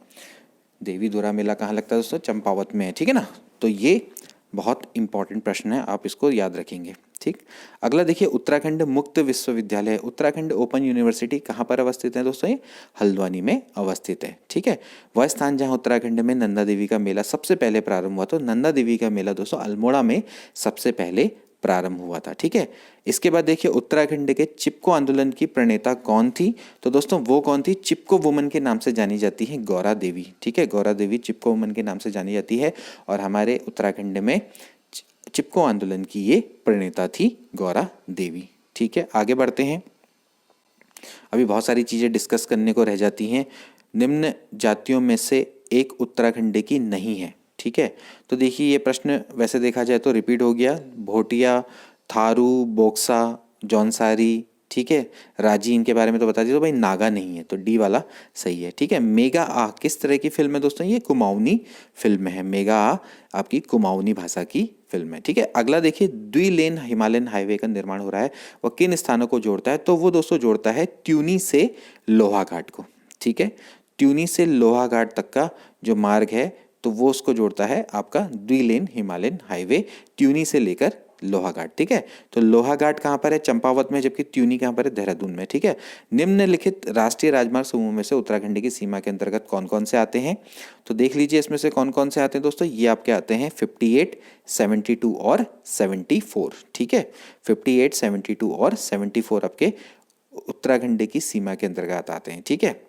Speaker 1: देवीधुरा मेला कहाँ लगता है दोस्तों, चंपावत में है। ठीक है ना, तो ये बहुत इंपॉर्टेंट प्रश्न है, आप इसको याद रखेंगे। ठीक, अगला देखिए, उत्तराखंड मुक्त विश्वविद्यालय, उत्तराखंड ओपन यूनिवर्सिटी कहाँ पर अवस्थित है दोस्तों, ये हल्द्वानी में अवस्थित है। ठीक है, वह स्थान जहाँ उत्तराखंड में नंदा देवी का मेला सबसे पहले प्रारंभ हुआ, तो नंदा देवी का मेला दोस्तों अल्मोड़ा में सबसे पहले प्रारंभ हुआ था। ठीक है, इसके बाद देखिए, उत्तराखंड के चिपको आंदोलन की प्रणेता कौन थी, तो दोस्तों वो कौन थी, चिपको वुमन के नाम से जानी जाती है गौरा देवी। ठीक है, गौरा देवी चिपको वुमन के नाम से जानी जाती है, और हमारे उत्तराखंड में चिपको आंदोलन की ये प्रणेता थी गौरा देवी। ठीक है, आगे बढ़ते हैं। अभी बहुत सारी चीज़ें डिस्कस करने को रह जाती हैं। निम्न जातियों में से एक उत्तराखंड की नहीं है। ठीक है, तो देखिए ये प्रश्न वैसे देखा जाए तो रिपीट हो गया, भोटिया, थारू, बोक्सा, जौनसारी, ठीक है, राजी, इनके बारे में तो बता दिया, तो भाई नागा नहीं है, तो डी वाला सही है। ठीक है, मेगा आ किस तरह की फिल्म है दोस्तों, ये कुमाऊनी फिल्म है। मेगा आ आपकी कुमाऊनी भाषा की फिल्म है। ठीक है, अगला देखिए, द्विलेन हिमालयन हाईवे का निर्माण हो रहा है, वह किन स्थानों को जोड़ता है, तो वो दोस्तों जोड़ता है ट्यूनी से लोहाघाट को। ठीक है, ट्यूनी से लोहाघाट तक का जो मार्ग है, तो वो उसको जोड़ता है आपका द्विलेन हिमालयन हाईवे, ट्यूनी से लेकर लोहाघाट। ठीक है, तो लोहाघाट कहाँ पर है? चंपावत में, जबकि त्यूनी कहाँ पर है? देहरादून में। ठीक है, निम्नलिखित राष्ट्रीय राजमार्ग समूह में से उत्तराखंड की सीमा के अंतर्गत कौन कौन से आते हैं? तो देख लीजिए इसमें से कौन कौन से आते हैं दोस्तों। ये आपके आते हैं 58, 72 और 74। ठीक है, 58, 72 और 74 आपके उत्तराखंड की सीमा के अंतर्गत आते हैं। ठीक है,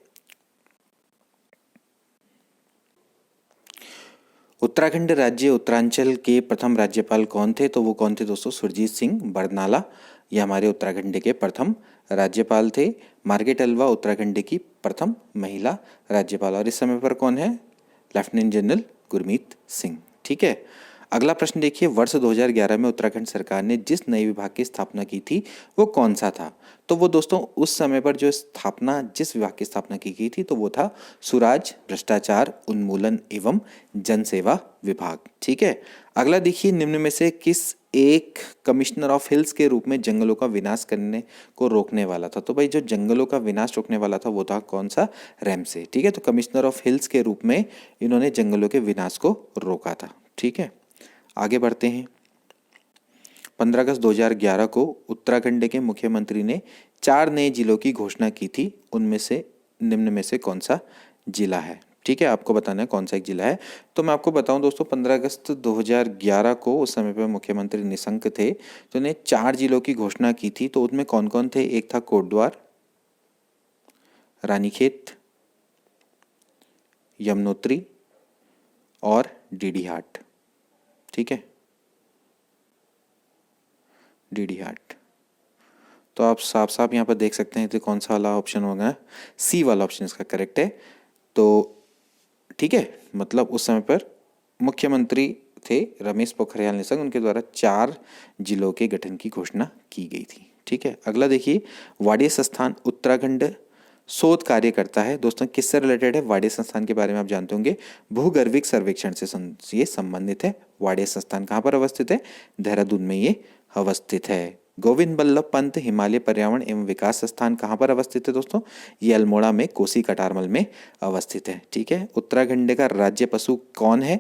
Speaker 1: उत्तराखंड राज्य उत्तरांचल के प्रथम राज्यपाल कौन थे? तो वो कौन थे दोस्तों? सुरजीत सिंह बरनाला, ये हमारे उत्तराखंड के प्रथम राज्यपाल थे। मार्गरेट अल्वा उत्तराखंड की प्रथम महिला राज्यपाल, और इस समय पर कौन है? Lieutenant general Gurmeet Singh. ठीक है, अगला प्रश्न देखिए, वर्ष 2011 में उत्तराखंड सरकार ने जिस नए विभाग की स्थापना की थी वो कौन सा था? तो वो दोस्तों उस समय पर जिस विभाग की स्थापना की गई थी तो वो था सुराज, भ्रष्टाचार उन्मूलन एवं जनसेवा विभाग। ठीक है, अगला देखिए, निम्न में से किस एक कमिश्नर ऑफ हिल्स के रूप में जंगलों का विनाश करने को रोकने वाला था? तो भाई जो जंगलों का विनाश रोकने वाला था वो था कौन सा? रैमसे। ठीक है, तो कमिश्नर ऑफ हिल्स के रूप में इन्होंने जंगलों के विनाश को रोका था। ठीक है, आगे बढ़ते हैं। 15 अगस्त 2011 को उत्तराखंड के मुख्यमंत्री ने 4 नए जिलों की घोषणा की थी, उनमें से निम्न में से कौन सा जिला है? ठीक है, आपको बताना है कौन सा एक जिला है। तो मैं आपको बताऊं दोस्तों, 15 अगस्त 2011 को उस समय पर मुख्यमंत्री निशंक थे, तो उन्हें 4 जिलों की घोषणा की थी। तो उनमें कौन कौन थे? एक था कोटद्वार, रानीखेत, यमुनोत्री और डीडीहाट। ठीक है, डीडीहाट। तो आप साफ साफ यहाँ पर देख सकते हैं तो कौन सा वाला ऑप्शन होगा? सी वाला ऑप्शन इसका करेक्ट है। तो ठीक है, मतलब उस समय पर मुख्यमंत्री थे रमेश पोखरियाल निशंक, उनके द्वारा 4 जिलों के गठन की घोषणा की गई थी। ठीक है, अगला देखिए, वाडिया संस्थान उत्तराखंड शोध कार्य करता है। दोस्तों किससे रिलेटेड है? वाडिया संस्थान के बारे में आप जानते होंगे, भूगर्भिक सर्वेक्षण से ये संबंधित है। वाडिया संस्थान कहाँ पर अवस्थित है? देहरादून में ये अवस्थित है। गोविंद बल्लभ पंत हिमालय पर्यावरण एवं विकास संस्थान कहाँ पर अवस्थित है दोस्तों? ये अल्मोड़ा में कोसी कटारमल में अवस्थित है। ठीक है, उत्तराखंड का राज्य पशु कौन है?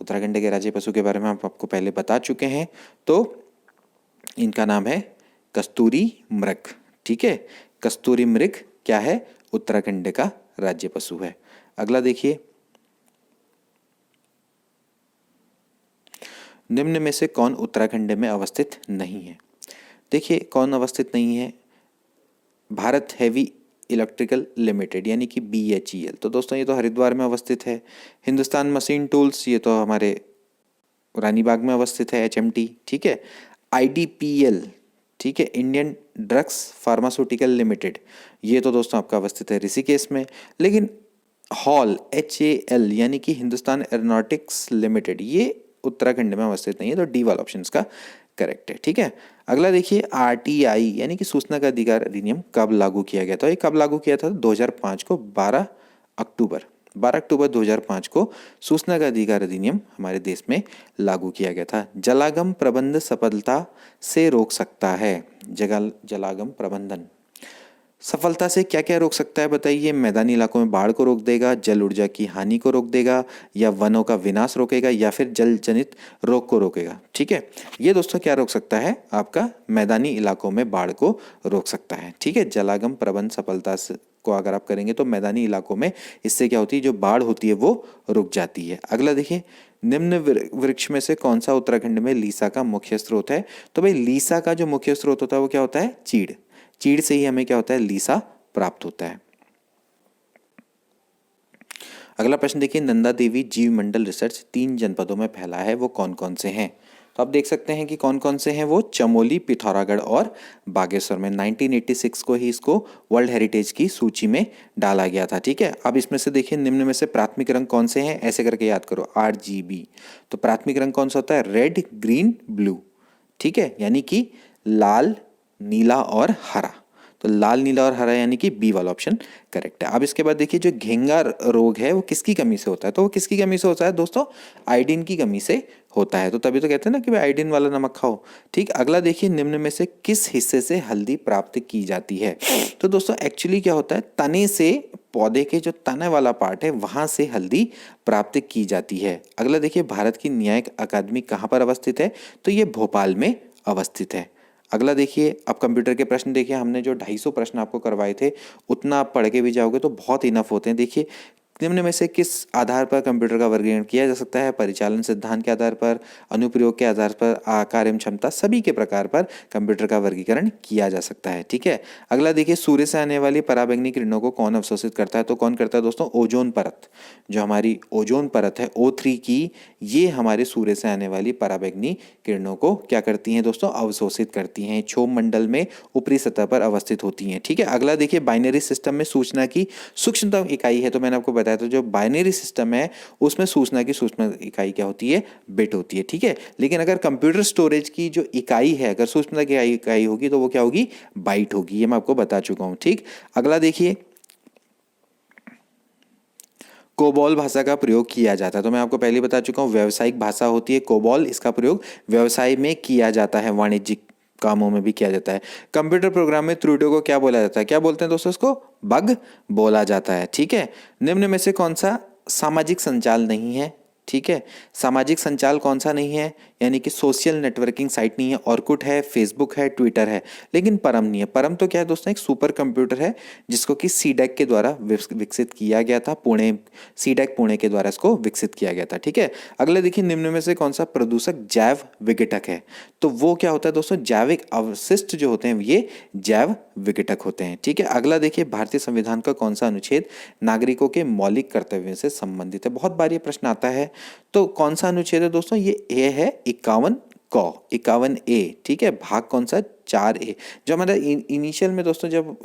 Speaker 1: उत्तराखंड के राज्य पशु के बारे में हम आपको पहले बता चुके हैं, तो इनका नाम है कस्तूरी मृग। ठीक है, कस्तूरी मृग क्या है? उत्तराखंड का राज्य पशु है। अगला देखिए, निम्न में से कौन उत्तराखंड में अवस्थित नहीं है? देखिए कौन अवस्थित नहीं है? भारत हैवी इलेक्ट्रिकल लिमिटेड यानी कि BHEL, तो दोस्तों ये तो हरिद्वार में अवस्थित है। हिंदुस्तान मशीन टूल्स, ये तो हमारे रानीबाग में अवस्थित है, HMT। ठीक है, IDPL, ठीक है, इंडियन ड्रग्स फार्मास्यूटिकल लिमिटेड, ये तो दोस्तों आपका अवस्थित है ऋषिकेश में। लेकिन हॉल HAL यानी कि हिंदुस्तान एरोनॉटिक्स लिमिटेड, ये उत्तराखंड में अवस्थित नहीं है, तो डी वाला ऑप्शन इसका करेक्ट है। ठीक है, अगला देखिए, RTI यानी कि सूचना का अधिकार अधिनियम कब लागू किया गया था? ये कब लागू किया था? 2005 को 12 अक्टूबर 2005 को सूचना का अधिकार अधिनियम हमारे देश में लागू किया गया था। जलागम प्रबंधन सफलता से रोक सकता है। जलागम प्रबंधन सफलता से क्या क्या रोक सकता है बताइए? मैदानी इलाकों में बाढ़ को रोक देगा, जल ऊर्जा की हानि को रोक देगा, या वनों का विनाश रोकेगा, या फिर जल जनित रोग को रोकेगा। ठीक है, ये दोस्तों क्या रोक सकता है? आपका मैदानी इलाकों में बाढ़ को रोक सकता है। ठीक है, जलागम प्रबंध सफलता से को अगर आप करेंगे तो मैदानी इलाकों में इससे क्या होती है? जो बाढ़ होती है वो रुक जाती है। अगला देखिए, निम्न वृक्ष में से कौन सा उत्तराखंड में लीसा का मुख्य स्रोत है? तो भाई लीसा का जो मुख्य स्रोत होता है वो क्या होता है? चीड़। चीड़ से ही हमें क्या होता है? लीसा प्राप्त होता है। अगला प्रश्न देखिए, नंदा देवी जीव मंडल रिसर्च 3 जनपदों में फैला है, वो कौन कौन से हैं? तो आप देख सकते हैं कि कौन कौन से हैं वो। चमोली, पिथौरागढ़ और बागेश्वर में 1986 को ही इसको वर्ल्ड हेरिटेज की सूची में डाला गया था। ठीक है, अब इसमें से देखिए, निम्न में से प्राथमिक रंग कौन से हैं? ऐसे करके याद करो, RGB। तो प्राथमिक रंग कौन सा होता है? Red, green, blue. ठीक है, यानी कि लाल, नीला और हरा। तो लाल, नीला और हरा यानी कि बी वाला ऑप्शन करेक्ट है। अब इसके बाद देखिए, जो घेंगा रोग है वो किसकी कमी से होता है? तो वो किसकी कमी से होता है दोस्तों? आयोडीन की कमी से होता है। तो तभी तो कहते हैं ना कि भाई आयोडीन वाला नमक खाओ। ठीक, अगला देखिए, निम्न में से किस हिस्से से हल्दी प्राप्त की जाती है? तो दोस्तों एक्चुअली क्या होता है? तने से पौधे के जो तने वाला पार्ट है वहां से हल्दी प्राप्त की जाती है। अगला देखिए, भारत की न्यायिक अकादमी कहाँ पर अवस्थित है? तो ये भोपाल में अवस्थित है। अगला देखिए, अब कंप्यूटर के प्रश्न देखिए, हमने जो 250 प्रश्न आपको करवाए थे उतना आप पढ़ के भी जाओगे तो बहुत इनफ होते हैं। देखिए, निम्न में से किस आधार पर कंप्यूटर का वर्गीकरण किया जा सकता है? परिचालन सिद्धांत के आधार पर, अनुप्रयोग के आधार पर, आकार एवं क्षमता, सभी के प्रकार पर कंप्यूटर का वर्गीकरण किया जा सकता है। ठीक है। अगला देखिए, सूर्य से आने वाली पराबैंगनी किरणों को कौन अवशोषित करता है? तो कौन करता है दोस्तों? ओजोन परत। जो हमारी ओजोन परत है O3 की, ये हमारे सूर्य से आने वाली पराबैंगनी किरणों को क्या करती हैं दोस्तों? अवशोषित करती हैं। क्षोभ मंडल में ऊपरी सतह पर अवस्थित होती हैं। ठीक है। अगला देखिए, बाइनरी सिस्टम में सूचना की सूक्ष्मतम इकाई है। तो मैंने आपको बताया था जो बाइनरी सिस्टम है उसमें सूचना की सूक्ष्म इकाई क्या होती है? बिट होती है। ठीक है। लेकिन अगर कंप्यूटर स्टोरेज की जो इकाई है, अगर सूक्ष्मता की इकाई होगी तो वो क्या होगी? बाइट होगी। ये मैं आपको बता चुका हूं। ठीक। अगला देखिए, कोबोल भाषा का प्रयोग किया जाता है। तो मैं आपको पहले बता चुका हूं, व्यावसायिक भाषा होती है कोबोल, इसका प्रयोग व्यवसाय में किया जाता है, वाणिज्यिक कामों में भी किया जाता है। कंप्यूटर प्रोग्राम में त्रुटियों को क्या बोला जाता है? क्या बोलते हैं दोस्तों? इसको बग बोला जाता है। ठीक है। निम्न में से कौन सा सामाजिक संचाल नहीं है? ठीक है। सामाजिक संचाल कौन सा नहीं है? यानी कि सोशल नेटवर्किंग साइट नहीं है। ऑर्कुट है, फेसबुक है, ट्विटर है, लेकिन परम नहीं है। परम तो क्या है दोस्तों? एक सुपर कंप्यूटर है जिसको कि सीडेक के द्वारा विकसित किया गया था। पुणे, सीडेक पुणे के द्वारा इसको विकसित किया गया था। ठीक है। अगले देखिए, निम्न में से कौन सा प्रदूषक जैव विघटक है? तो वो क्या होता है दोस्तों? जैविक अवशिष्ट जो होते हैं ये जैव विघटक होते हैं। ठीक है। अगला देखिए, भारतीय संविधान का कौन सा अनुच्छेद नागरिकों के मौलिक कर्तव्यों से संबंधित है? बहुत बार ये प्रश्न आता है। तो कौन सा अनुच्छेद है दोस्तों? ये है 51 क, 51A। ठीक है। भाग कौन सा? 4A। जो हमारा इनिशियल में दोस्तों जब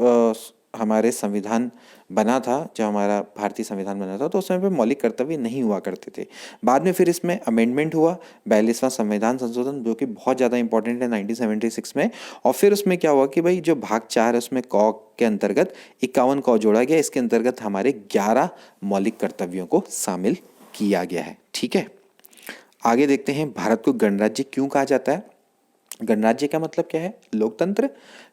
Speaker 1: हमारे संविधान बना था, जब हमारा भारतीय संविधान बना था तो उस समय पे मौलिक कर्तव्य नहीं हुआ करते थे। बाद में फिर इसमें अमेंडमेंट हुआ, 42वां संविधान संशोधन, जो कि बहुत ज़्यादा इंपॉर्टेंट है 1976 में। और फिर उसमें क्या हुआ कि भाई जो भाग 4 है उसमें क के अंतर्गत 51 क जोड़ा गया। इसके अंतर्गत हमारे 11 मौलिक कर्तव्यों को शामिल किया गया है। ठीक है। आगे देखते हैं, भारत को गणराज्य क्यों कहा जाता है? गणराज्य का मतलब क्या है? लोकतंत्र।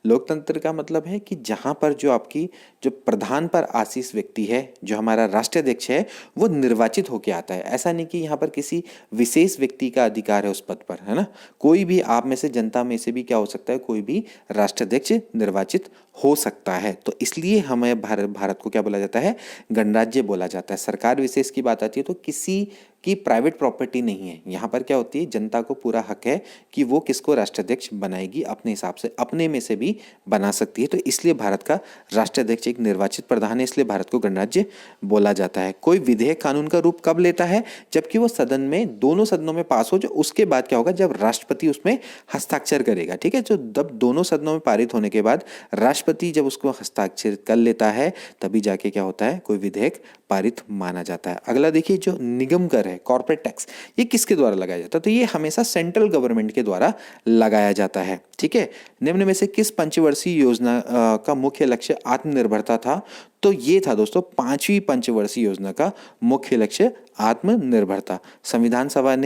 Speaker 1: लोकतंत्र का मतलब है कि जहां पर जो आपकी जो प्रधान पर आसीन व्यक्ति है, जो हमारा राष्ट्राध्यक्ष है, वो निर्वाचित होकर आता है। ऐसा नहीं कि यहाँ पर किसी विशेष व्यक्ति का अधिकार है उस पद पर, है ना। कोई भी आप में से, जनता में से भी क्या हो सकता है? कोई भी राष्ट्राध्यक्ष निर्वाचित हो सकता है। तो इसलिए हमें भारत को क्या बोला जाता है? गणराज्य बोला जाता है। सरकार विशेष की बात आती है तो किसी की प्राइवेट प्रॉपर्टी नहीं है। यहाँ पर क्या होती है? जनता को पूरा हक है कि वो किसको राष्ट्राध्यक्ष बनाएगी, अपने हिसाब से, अपने में से भी बना सकती है। तो इसलिए भारत का राष्ट्राध्यक्ष एक निर्वाचित प्रधान है, इसलिए भारत को गणराज्य बोला जाता है। कोई विधेयक कानून का रूप कब लेता है? जबकि वो सदन में, दोनों सदनों में पास हो। जो उसके बाद क्या होगा? जब राष्ट्रपति उसमें हस्ताक्षर करेगा। ठीक है। जो जब दोनों सदनों में पारित होने के बाद राष्ट्रपति जब उसको हस्ताक्षर कर लेता है तभी जाके क्या होता है? कोई विधेयक पारित माना जाता है। अगला देखिए, जो निगम कर है, कॉर्पोरेट टैक्स, ये किसके द्वारा लगाया जाता है? तो ये हमेशा सेंट्रल गवर्नमेंट के द्वारा लगाया जाता है। ठीक है। निम्न में से किस पंचवर्षीय योजना का मुख्य लक्ष्य आत्मनिर्भरता था? तो ये था दोस्तों 5वीं पंचवर्षीय योजना का मुख्य लक्ष्य आत्मनिर्भरता। संविधान सभा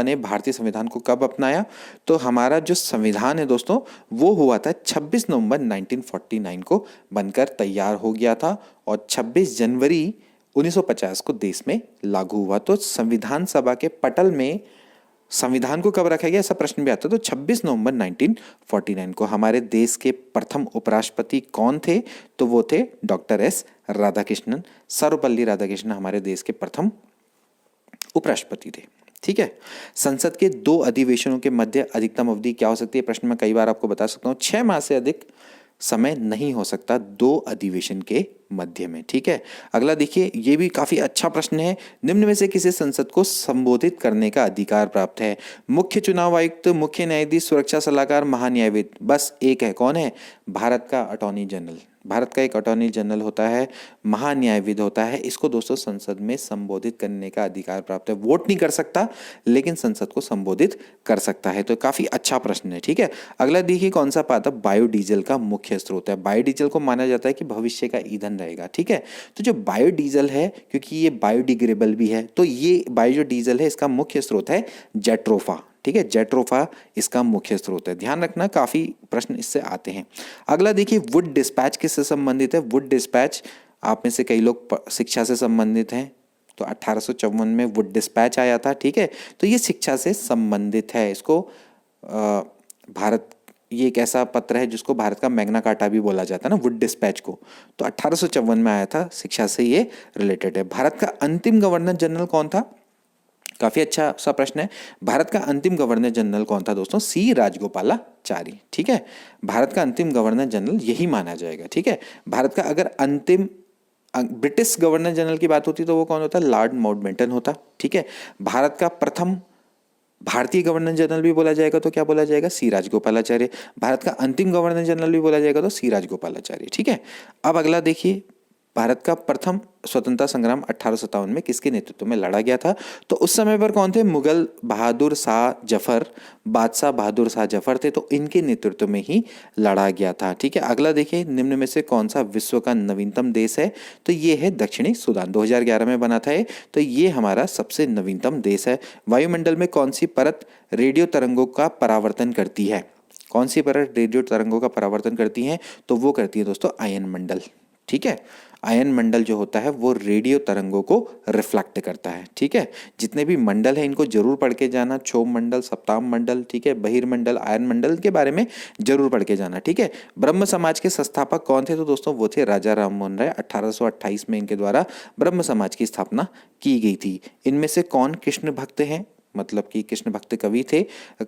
Speaker 1: ने भारतीय संविधान को कब अपनाया? तो हमारा जो संविधान है दोस्तों वो हुआ था 26 नवंबर 1949 को बनकर तैयार हो गया था और 26 जनवरी 1950 को देश में लागू हुआ। तो संविधान सभा के पटल में संविधान को कब रखा गया, ऐसा प्रश्न भी आता है। तो 26 नवंबर 1949 को। हमारे देश के प्रथम उपराष्ट्रपति कौन थे? तो वो थे डॉक्टर एस राधाकृष्णन। सर्वपल्ली राधाकृष्णन हमारे देश के प्रथम उपराष्ट्रपति थे। ठीक है। संसद के 2 अधिवेशनों के मध्य अधिकतम अवधि क्या हो सकती है? प्रश्न में कई बार आपको बता सकता हूँ, 6 माह से अधिक समय नहीं हो सकता 2 अधिवेशन के मध्य में। ठीक है। अगला देखिए, ये भी काफी अच्छा प्रश्न है। निम्न में से किसे संसद को संबोधित करने का अधिकार प्राप्त है? मुख्य चुनाव आयुक्त, मुख्य न्यायाधीश, सुरक्षा सलाहकार, महान्यायविद। बस एक है। कौन है? भारत का अटॉर्नी जनरल। भारत का एक अटॉर्नी जनरल होता है, महान्यायविद होता है। इसको दोस्तों संसद में संबोधित करने का अधिकार प्राप्त है। वोट नहीं कर सकता लेकिन संसद को संबोधित कर सकता है। तो काफी अच्छा प्रश्न है। ठीक है। अगला देखिए, कौन सा पादप बायोडीजल का मुख्य स्रोत है? बायोडीजल को माना जाता है कि भविष्य का ईंधन रहेगा। ठीक है। तो जो बायोडीजल है, क्योंकि ये बायोडिग्रेडेबल भी है, तो ये बायोडीजल है, इसका मुख्य स्रोत है जेट्रोफा। ठीक है, जेट्रोफा इसका मुख्य स्रोत है। ध्यान रखना, काफ़ी प्रश्न इससे आते हैं। अगला देखिए, वुड डिस्पैच किससे संबंधित है? वुड डिस्पैच आप में से कई लोग शिक्षा से संबंधित हैं, तो 1854 में वुड डिस्पैच आया था, ठीक है। तो ये शिक्षा से संबंधित है। इसको भारत, ये एक ऐसा पत्र है जिसको भारत का मैग्ना कार्टा भी बोला जाता है ना, वुड डिस्पैच को। तो 1854 में आया था, शिक्षा से ये रिलेटेड है। भारत का अंतिम गवर्नर जनरल कौन था? काफी अच्छा सा प्रश्न है। भारत का अंतिम गवर्नर जनरल कौन था दोस्तों? सी राजगोपालाचारी, ठीक है। भारत का अंतिम गवर्नर जनरल यही माना जाएगा, ठीक है। भारत का अगर अंतिम ब्रिटिश गवर्नर जनरल की बात होती तो वो कौन होता? लॉर्ड माउंटबेटन होता, ठीक है। भारत का प्रथम भारतीय गवर्नर जनरल भी बोला जाएगा तो क्या बोला जाएगा? सी राजगोपालाचार्य। भारत का अंतिम गवर्नर जनरल भी बोला जाएगा तो सी राजगोपालाचार्य, ठीक है। अब अगला देखिए, भारत का प्रथम स्वतंत्रता संग्राम 1857 में किसके नेतृत्व में लड़ा गया था? तो उस समय पर कौन थे? मुगल बहादुर शाह जफर, बादशाह बहादुर शाह जफर थे, तो इनके नेतृत्व में ही लड़ा गया था, ठीक है। अगला देखिए, निम्न में से कौन सा विश्व का नवीनतम देश है? तो ये है दक्षिणी सूडान, 2011 में बना था ये, तो ये हमारा सबसे नवीनतम देश है। वायुमंडल में कौन सी परत रेडियो तरंगों का परावर्तन करती है? कौन सी परत रेडियो तरंगों का परावर्तन करती है? तो वो करती है दोस्तों आयन मंडल, ठीक है। आयन मंडल जो होता है वो रेडियो तरंगों को रिफ्लेक्ट करता है, ठीक है। जितने भी मंडल है इनको जरूर पढ़ के जाना, क्षोभ मंडल, सप्ताम मंडल, ठीक है, बहिर्मंडल, आयन मंडल के बारे में जरूर पढ़ के जाना, ठीक है। ब्रह्म समाज के संस्थापक कौन थे? तो दोस्तों वो थे राजा राममोहन राय। 1828 में इनके द्वारा ब्रह्म समाज की स्थापना की गई थी। इनमें से कौन कृष्ण भक्त हैं? मतलब कि कृष्ण भक्त कवि थे?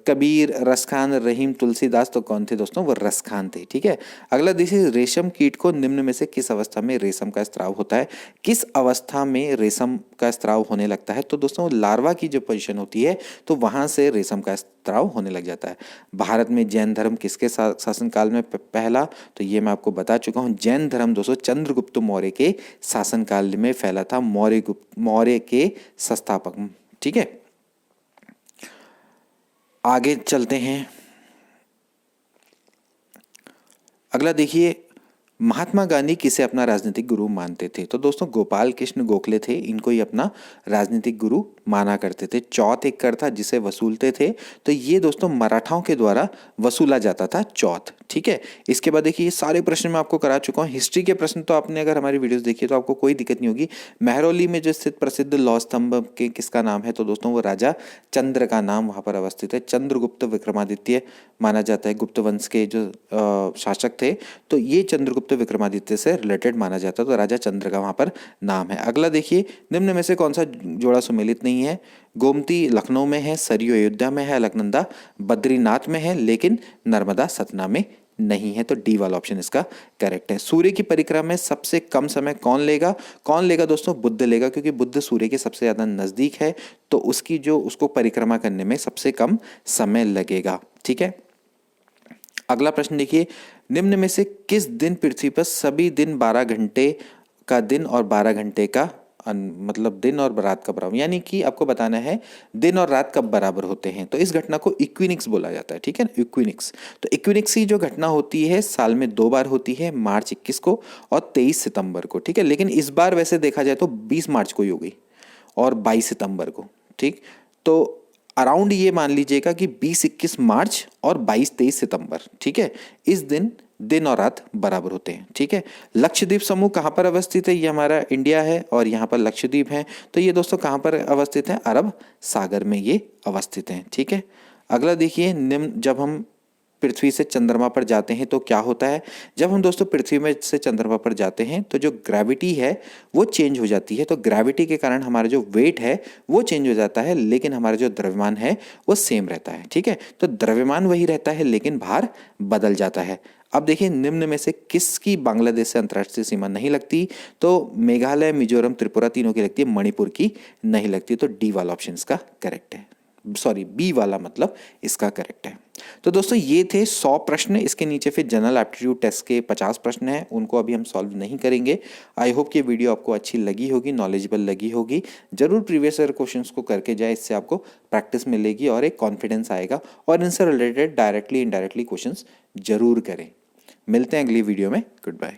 Speaker 1: कबीर, रसखान, रहीम, तुलसीदास। तो कौन थे दोस्तों? वो रसखान थे, ठीक है। अगला देखिए, रेशम कीट को निम्न में से किस अवस्था में रेशम का स्त्राव होता है? किस अवस्था में रेशम का स्त्राव होने लगता है? तो दोस्तों लार्वा की जो पोजीशन होती है तो वहां से रेशम का स्त्राव होने लग जाता है। भारत में जैन धर्म किसके शासनकाल में पहला? तो ये मैं आपको बता चुका हूँ। जैन धर्म दोस्तों चंद्रगुप्त मौर्य के शासनकाल में फैला था, मौर्य के संस्थापक, ठीक है। आगे चलते हैं। अगला देखिए, महात्मा गांधी किसे अपना राजनीतिक गुरु मानते थे? तो दोस्तों गोपाल कृष्ण गोखले थे, इनको ही अपना राजनीतिक गुरु माना करते थे। चौथ एक कर था जिसे वसूलते थे, तो ये दोस्तों मराठाओं के द्वारा वसूला जाता था चौथ, ठीक है। इसके बाद देखिए, ये सारे प्रश्न मैं आपको करा चुका हूँ। हिस्ट्री के प्रश्न तो आपने अगर हमारी वीडियोस देखी तो आपको कोई दिक्कत नहीं होगी। महरौली में जो स्थित प्रसिद्ध लौह स्तंभ के किसका नाम है? तो दोस्तों वो राजा चंद्र का नाम वहाँ पर अवस्थित है। चंद्रगुप्त विक्रमादित्य माना जाता है, गुप्त वंश के जो शासक थे, तो ये चंद्रगुप्त विक्रमादित्य से रिलेटेड माना जाता है, तो राजा चंद्र का वहां पर नाम है। अगला देखिए, निम्न में से कौन सा जोड़ा सुमेलित नहीं है? गोमती लखनऊ में है, सरयू अयोध्या में है, अलकनंदा बद्रीनाथ में है, लेकिन नर्मदा सतना में नहीं है, तो डी वाला ऑप्शन इसका करेक्ट है। सूर्य की परिक्रमा में सबसे कम समय कौन लेगा? कौन लेगा दोस्तों? बुध लेगा, क्योंकि बुध सूर्य के सबसे ज्यादा नजदीक है, तो उसकी जो उसको परिक्रमा करने में सबसे कम समय लगेगा, ठीक है। अगला प्रश्न देखिए, निम्न में से किस दिन पृथ्वी पर सभी दिन 12 घंटे का दिन और 12 घंटे का मतलब दिन और रात का बराबर, यानी कि आपको बताना है दिन और रात कब बराबर होते हैं। तो इस घटना को इक्विनिक्स बोला जाता है, ठीक है ना, इक्विनिक्स। तो इक्विनिक्स की जो घटना होती है साल में 2 बार होती है, मार्च 21 को और 23 सितंबर को, ठीक है। लेकिन इस बार वैसे देखा जाए तो 20 मार्च को ही हो गई और 22 सितंबर को, ठीक। तो अराउंड ये मान लीजिएगा कि 20-21 मार्च और 22-23 सितंबर, ठीक है, इस दिन दिन और रात बराबर होते हैं, ठीक है। लक्षद्वीप समूह कहाँ पर अवस्थित है? ये हमारा इंडिया है और यहाँ पर लक्षद्वीप है, तो ये दोस्तों कहाँ पर अवस्थित है? अरब सागर में ये अवस्थित हैं, ठीक है। अगला देखिए, निम्न जब हम पृथ्वी से चंद्रमा पर जाते हैं तो क्या होता है? जब हम दोस्तों पृथ्वी में से चंद्रमा पर जाते हैं तो जो ग्रेविटी है वो चेंज हो जाती है, तो ग्रेविटी के कारण हमारा जो वेट है वो चेंज हो जाता है, लेकिन हमारा जो द्रव्यमान है वो सेम रहता है, ठीक है। तो द्रव्यमान वही रहता है लेकिन भार बदल जाता है। अब देखिए, निम्न में से किसकी बांग्लादेश से अंतर्राष्ट्रीय सीमा नहीं लगती? तो मेघालय, मिजोरम, त्रिपुरा तीनों की लगती है, मणिपुर की नहीं लगती, तो डी वाला ऑप्शन इसका करेक्ट है, सॉरी बी वाला मतलब इसका करेक्ट है। तो दोस्तों ये थे 100 प्रश्न। इसके नीचे फिर जनरल एप्टीट्यूड टेस्ट के 50 प्रश्न हैं, उनको अभी हम सॉल्व नहीं करेंगे। आई होप कि वीडियो आपको अच्छी लगी होगी, नॉलेजेबल लगी होगी। जरूर प्रीवियस ईयर क्वेश्चंस को करके जाए, इससे आपको प्रैक्टिस मिलेगी और एक कॉन्फिडेंस आएगा, और इनसे रिलेटेड डायरेक्टली इनडायरेक्टली क्वेश्चंस जरूर करें। मिलते हैं अगली वीडियो में। Good bye.